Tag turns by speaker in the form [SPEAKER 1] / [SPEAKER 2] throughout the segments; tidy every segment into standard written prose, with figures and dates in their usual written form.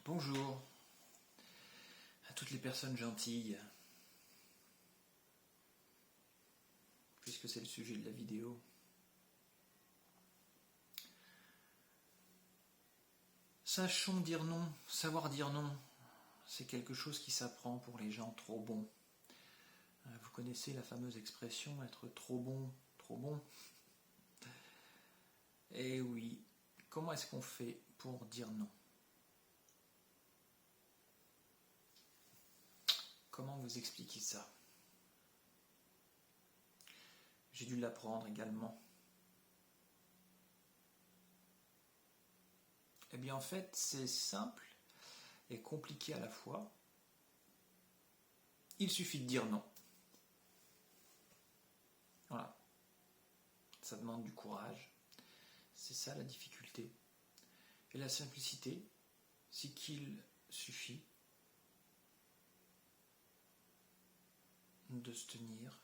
[SPEAKER 1] Bonjour à toutes les personnes gentilles, puisque c'est le sujet de la vidéo. Sachons dire non, savoir dire non, c'est quelque chose qui s'apprend pour les gens trop bons. Vous connaissez la fameuse expression être trop bon, trop bon. Eh oui, comment est-ce qu'on fait pour dire non ? Comment vous expliquer ça ? J'ai dû l'apprendre également. Eh bien en fait, c'est simple et compliqué à la fois. Il suffit de dire non. Voilà. Ça demande du courage. C'est ça la difficulté. Et la simplicité, c'est qu'il suffit de se tenir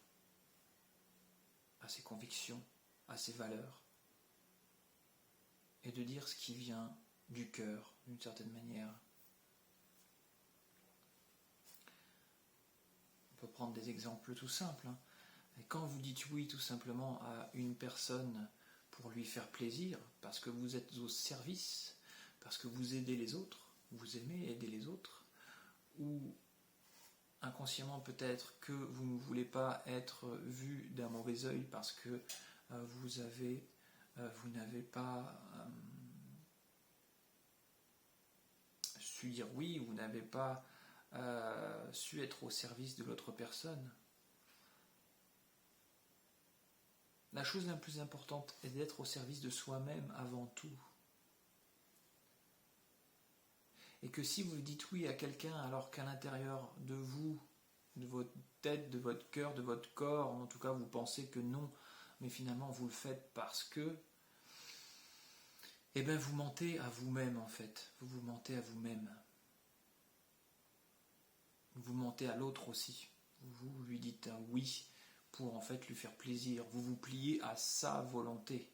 [SPEAKER 1] à ses convictions, à ses valeurs, et de dire ce qui vient du cœur, d'une certaine manière. On peut prendre des exemples tout simples. Et quand vous dites oui tout simplement à une personne pour lui faire plaisir, parce que vous êtes au service, parce que vous aidez les autres, vous aimez aider les autres, ou inconsciemment peut-être que vous ne voulez pas être vu d'un mauvais œil parce que vous n'avez pas su dire oui, vous n'avez pas su être au service de l'autre personne. La chose la plus importante est d'être au service de soi-même avant tout. Et que si vous dites oui à quelqu'un alors qu'à l'intérieur de vous, de votre tête, de votre cœur, de votre corps, en tout cas vous pensez que non, mais finalement vous le faites parce que, eh bien vous mentez à vous-même en fait, vous mentez à vous-même. Vous mentez à l'autre aussi, vous lui dites un oui pour en fait lui faire plaisir, vous vous pliez à sa volonté.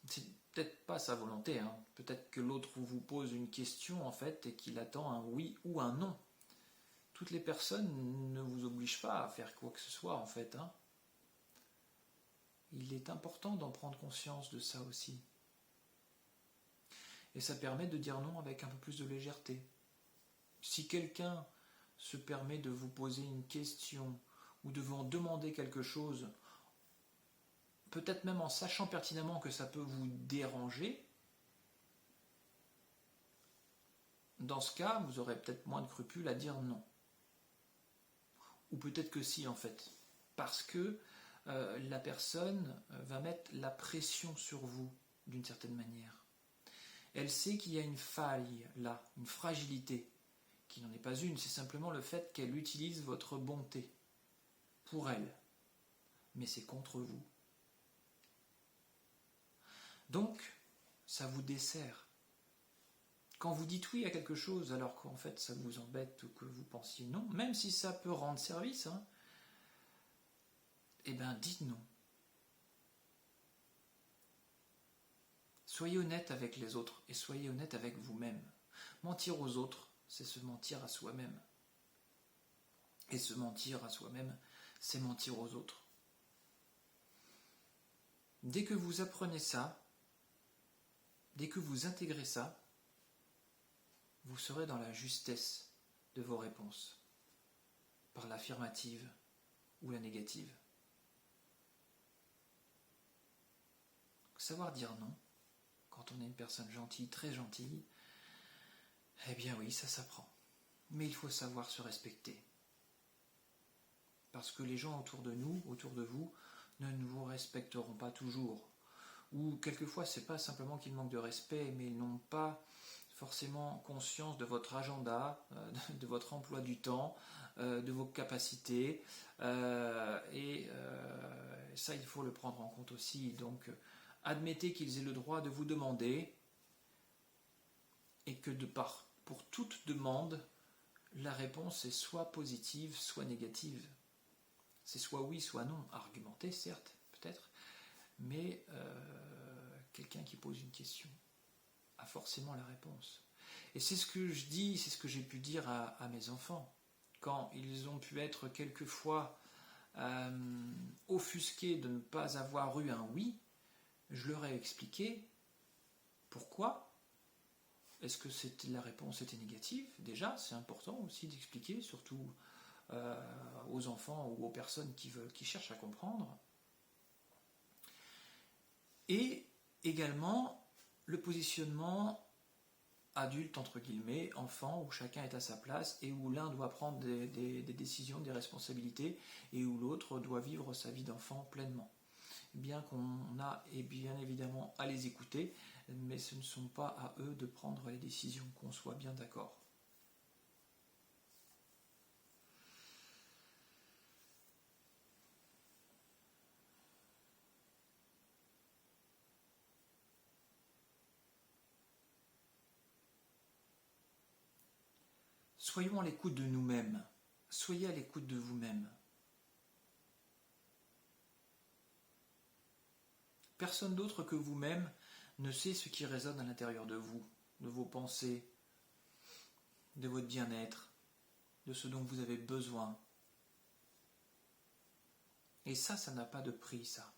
[SPEAKER 1] C'est peut-être pas sa volonté, peut-être que l'autre vous pose une question en fait et qu'il attend un oui ou un non. Toutes les personnes ne vous obligent pas à faire quoi que ce soit en fait. Il est important d'en prendre conscience de ça aussi. Et ça permet de dire non avec un peu plus de légèreté. Si quelqu'un se permet de vous poser une question ou de vous demander quelque chose, peut-être même en sachant pertinemment que ça peut vous déranger, dans ce cas, vous aurez peut-être moins de scrupules à dire non. Ou peut-être que si, en fait. Parce que la personne va mettre la pression sur vous, d'une certaine manière. Elle sait qu'il y a une faille là, une fragilité, qui n'en est pas une, c'est simplement le fait qu'elle utilise votre bonté pour elle. Mais c'est contre vous. Donc, ça vous dessert. Quand vous dites oui à quelque chose alors qu'en fait ça vous embête ou que vous pensiez non, même si ça peut rendre service, eh bien dites non. Soyez honnête avec les autres et soyez honnête avec vous-même. Mentir aux autres, c'est se mentir à soi-même. Et se mentir à soi-même, c'est mentir aux autres. Dès que vous apprenez ça, dès que vous intégrez ça, vous serez dans la justesse de vos réponses, par l'affirmative ou la négative. Savoir dire non, quand on est une personne gentille, très gentille, eh bien oui, ça s'apprend. Mais il faut savoir se respecter. Parce que les gens autour de nous, autour de vous, ne vous respecteront pas toujours. Ou quelquefois, c'est pas simplement qu'ils manquent de respect, mais ils n'ont pas forcément conscience de votre agenda, de votre emploi du temps, de vos capacités. Et ça, il faut le prendre en compte aussi. Donc, admettez qu'ils aient le droit de vous demander et que pour toute demande, la réponse est soit positive, soit négative. C'est soit oui, soit non. Argumenté, certes, peut-être, mais quelqu'un qui pose une question a forcément la réponse. Et c'est ce que je dis, c'est ce que j'ai pu dire à mes enfants, quand ils ont pu être quelquefois offusqués de ne pas avoir eu un oui. Je leur ai expliqué pourquoi. Est-ce que la réponse était négative? Déjà, c'est important aussi d'expliquer, surtout aux enfants ou aux personnes qui cherchent à comprendre. Et également le positionnement adulte, entre guillemets, enfant, où chacun est à sa place et où l'un doit prendre des décisions, des responsabilités, et où l'autre doit vivre sa vie d'enfant pleinement. Bien qu'on a bien évidemment à les écouter, mais ce ne sont pas à eux de prendre les décisions, qu'on soit bien d'accord. Soyons à l'écoute de nous-mêmes. Soyez à l'écoute de vous-même. Personne d'autre que vous-même ne sait ce qui résonne à l'intérieur de vous, de vos pensées, de votre bien-être, de ce dont vous avez besoin. Et ça n'a pas de prix, ça.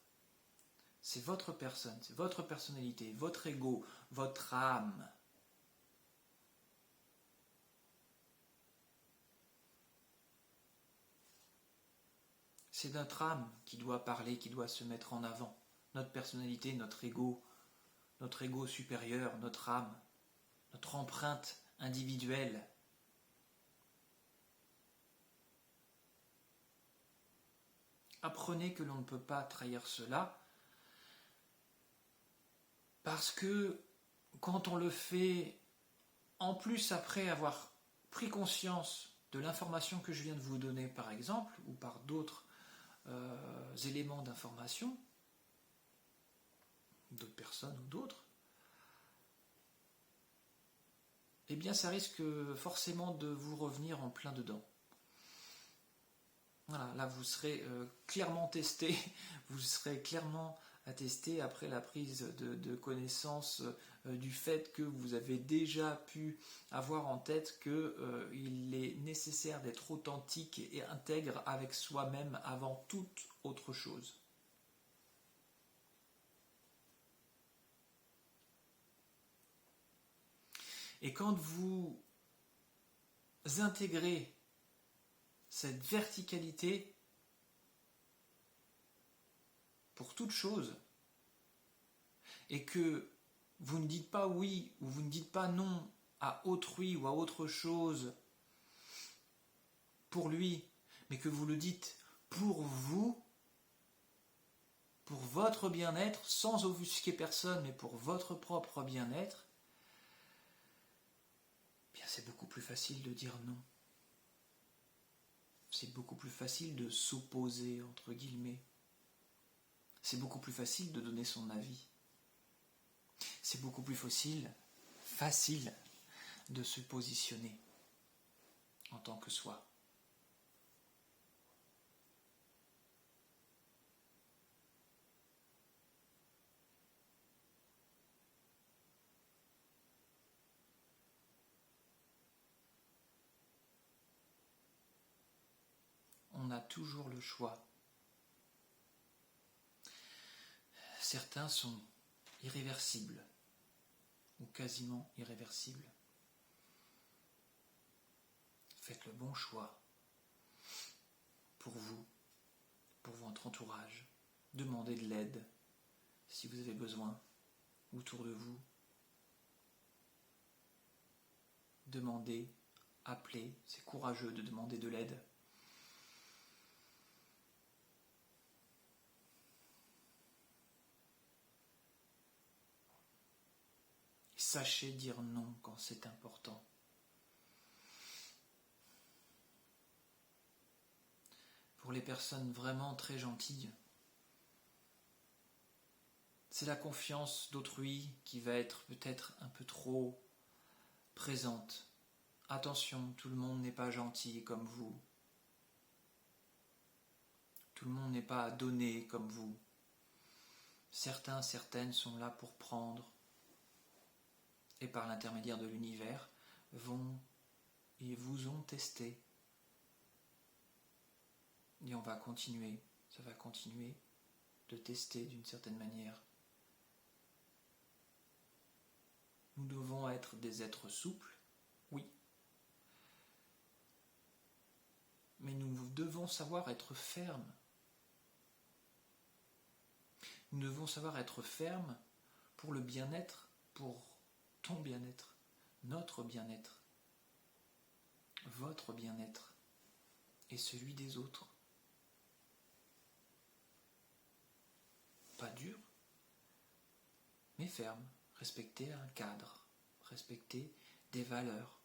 [SPEAKER 1] C'est votre personne, c'est votre personnalité, votre ego, votre âme. C'est notre âme qui doit parler, qui doit se mettre en avant. Notre personnalité, notre ego supérieur, notre âme, notre empreinte individuelle. Apprenez que l'on ne peut pas trahir cela, parce que quand on le fait, en plus après avoir pris conscience de l'information que je viens de vous donner par exemple, ou par d'autres éléments d'information, d'autres personnes ou d'autres, eh bien ça risque forcément de vous revenir en plein dedans. Voilà, là vous serez clairement testé, vous serez clairement attesté après la prise de connaissance du fait que vous avez déjà pu avoir en tête qu'il est nécessaire d'être authentique et intègre avec soi-même avant toute autre chose. Et quand vous intégrez cette verticalité pour toute chose, et que vous ne dites pas oui ou vous ne dites pas non à autrui ou à autre chose pour lui, mais que vous le dites pour vous, pour votre bien-être, sans offusquer personne, mais pour votre propre bien-être, bien c'est beaucoup plus facile de dire non. C'est beaucoup plus facile de s'opposer, entre guillemets. C'est beaucoup plus facile de donner son avis. C'est beaucoup plus facile de se positionner en tant que soi. On a toujours le choix. Certains sont irréversibles, ou quasiment irréversibles. Faites le bon choix pour vous, pour votre entourage. Demandez de l'aide si vous avez besoin autour de vous. Demandez, appelez, c'est courageux de demander de l'aide. Sachez dire non quand c'est important. Pour les personnes vraiment très gentilles, c'est la confiance d'autrui qui va être peut-être un peu trop présente. Attention, tout le monde n'est pas gentil comme vous. Tout le monde n'est pas donné comme vous. Certains, certaines sont là pour prendre, et par l'intermédiaire de l'univers, ils vous ont testé. Et on va continuer, ça va continuer de tester d'une certaine manière. Nous devons être des êtres souples, oui. Mais nous devons savoir être fermes. Nous devons savoir être fermes pour le bien-être, pour ton bien-être, notre bien-être, votre bien-être et celui des autres. Pas dur, mais ferme. Respecter un cadre, respecter des valeurs.